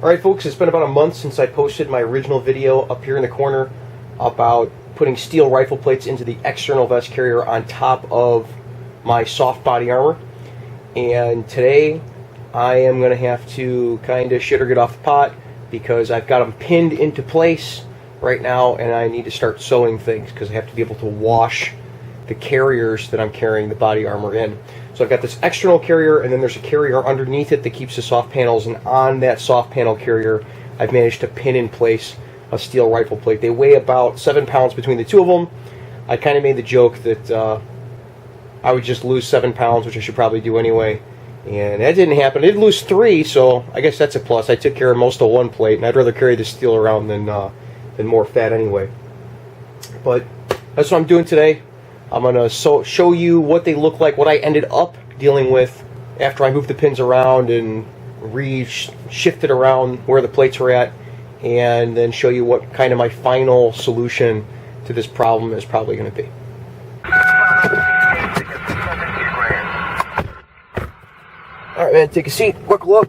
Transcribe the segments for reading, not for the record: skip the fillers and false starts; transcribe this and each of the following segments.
Alright folks, it's been about a month since I posted my original video up here in the corner about putting steel rifle plates into the external vest carrier on top of my soft body armor. And today I am going to have to kind of shit or get off the pot because I've got them pinned into place right now and I need to start sewing things because I have to be able to wash the carriers that I'm carrying the body armor in. So I've got this external carrier and then there's a carrier underneath it that keeps the soft panels, and on that soft panel carrier I've managed to pin in place a steel rifle plate. They weigh about 7 pounds between the two of them. I kind of made the joke that I would just lose 7 pounds, which I should probably do anyway, and that didn't happen. I did lose 3, so I guess that's a plus. I took care of most of one plate, and I'd rather carry the steel around than more fat anyway. But that's what I'm doing today. I'm going to show you what they look like, what I ended up dealing with after I moved the pins around and shifted around where the plates were at, and then show you what kind of my final solution to this problem is probably going to be. Alright man, take a seat, buckle up.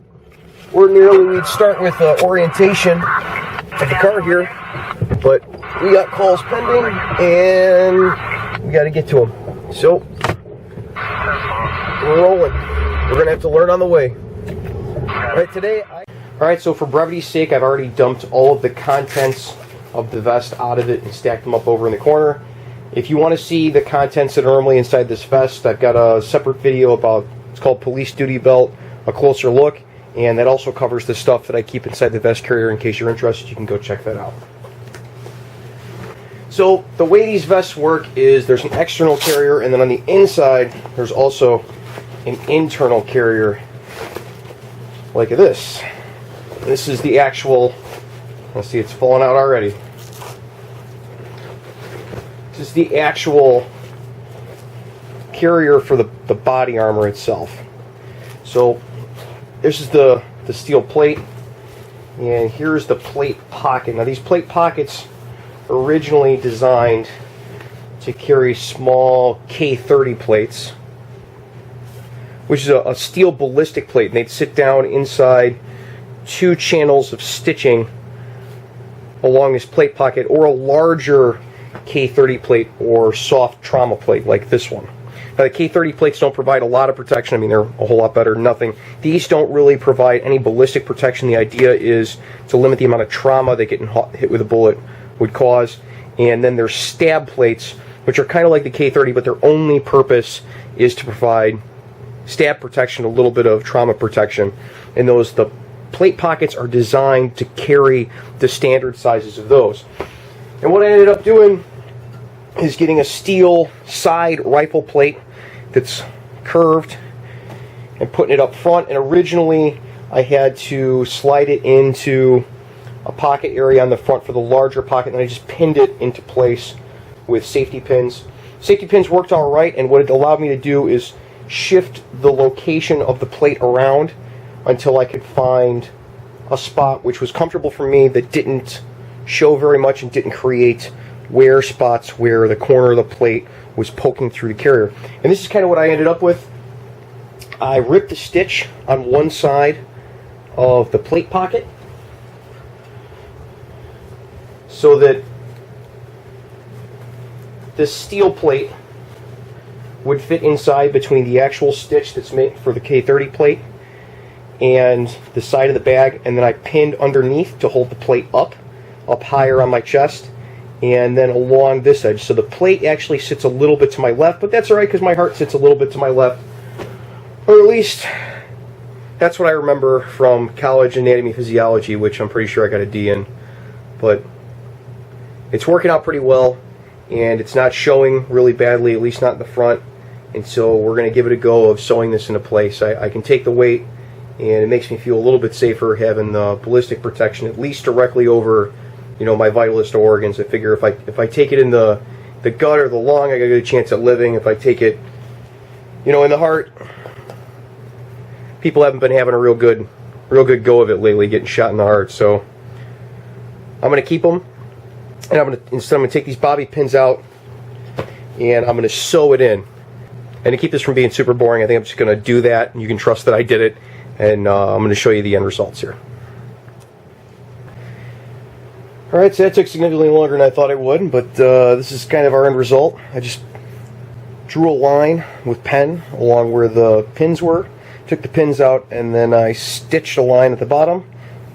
Ordinarily we'd start with orientation of the car here, but we got calls pending and we got to get to them. So, we're rolling. We're going to have to learn on the way. Alright, so for brevity's sake, I've already dumped all of the contents of the vest out of it and stacked them up over in the corner. If you want to see the contents that are normally inside this vest, I've got a separate video about, it's called Police Duty Belt, a closer look, and that also covers the stuff that I keep inside the vest carrier. In case you're interested, you can go check that out. So the way these vests work is there's an external carrier, and then on the inside there's also an internal carrier like this. This is the actual, let's see, it's falling out already. This is the actual carrier for the body armor itself. So this is the steel plate, and here's the plate pocket. Now these plate pockets originally designed to carry small K30 plates, which is a steel ballistic plate, and they'd sit down inside 2 channels of stitching along this plate pocket, or a larger K30 plate or soft trauma plate like this one. Now the K30 plates don't provide a lot of protection. I mean, they're a whole lot better than nothing. These don't really provide any ballistic protection. The idea is to limit the amount of trauma that getting hit with a bullet would cause. And then there's stab plates, which are kind of like the K30, but their only purpose is to provide stab protection, a little bit of trauma protection. And the plate pockets are designed to carry the standard sizes of those. And what I ended up doing is getting a steel side rifle plate that's curved and putting it up front. And originally I had to slide it into a pocket area on the front for the larger pocket, and then I just pinned it into place with safety pins. Safety pins worked all right, and what it allowed me to do is shift the location of the plate around until I could find a spot which was comfortable for me, that didn't show very much and didn't create wear spots where the corner of the plate was poking through the carrier. And this is kind of what I ended up with. I ripped the stitch on one side of the plate pocket so that this steel plate would fit inside between the actual stitch that's made for the K30 plate and the side of the bag, and then I pinned underneath to hold the plate up higher on my chest, and then along this edge. So the plate actually sits a little bit to my left, but that's alright because my heart sits a little bit to my left. Or at least that's what I remember from college anatomy physiology, which I'm pretty sure I got a D in. But it's working out pretty well, and it's not showing really badly, at least not in the front. And so we're going to give it a go of sewing this into place. I can take the weight, and it makes me feel a little bit safer having the ballistic protection at least directly over, you know, my vitalist organs. I figure if I take it in the gut or the lung, I got a good chance at living. If I take it, you know, in the heart, people haven't been having a real good go of it lately, getting shot in the heart. So I'm going to keep them, and I'm going to take these bobby pins out, and I'm going to sew it in. And to keep this from being super boring, I think I'm just going to do that, and you can trust that I did it, and I'm going to show you the end results here. Alright, so that took significantly longer than I thought it would, but this is kind of our end result. I just drew a line with pen along where the pins were, took the pins out, and then I stitched a line at the bottom,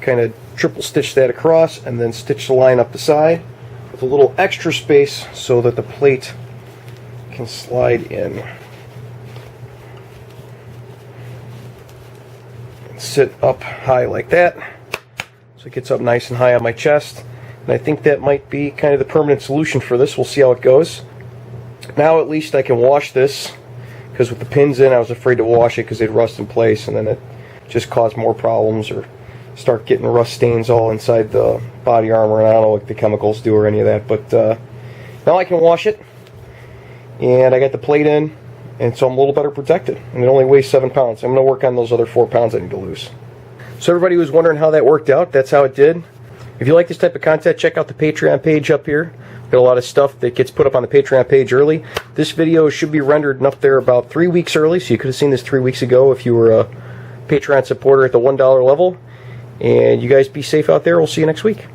kind of triple stitched that across, and then stitched the line up the side with a little extra space so that the plate can slide in and sit up high like that, so it gets up nice and high on my chest. And I think that might be kind of the permanent solution for this. We'll see how it goes. Now at least I can wash this, because with the pins in I was afraid to wash it because they'd rust in place and then it just caused more problems or start getting rust stains all inside the body armor, and I don't know what the chemicals do or any of that, but now I can wash it, and I got the plate in, and so I'm a little better protected, and it only weighs 7 pounds. I'm going to work on those other 4 pounds I need to lose. So everybody was wondering how that worked out. That's how it did. If you like this type of content, check out the Patreon page up here. Got a lot of stuff that gets put up on the Patreon page early. This video should be rendered up there about 3 weeks early, so you could have seen this 3 weeks ago if you were a Patreon supporter at the $1 level. And you guys be safe out there. We'll see you next week.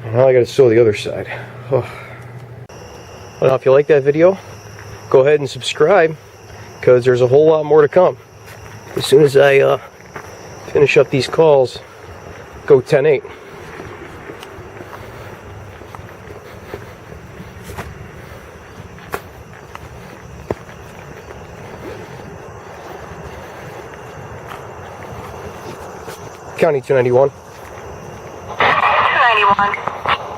Now I got to sew the other side. Oh. Well, if you like that video, go ahead and subscribe, because there's a whole lot more to come. As soon as I finish up these calls, go 10-8. County 291. 291.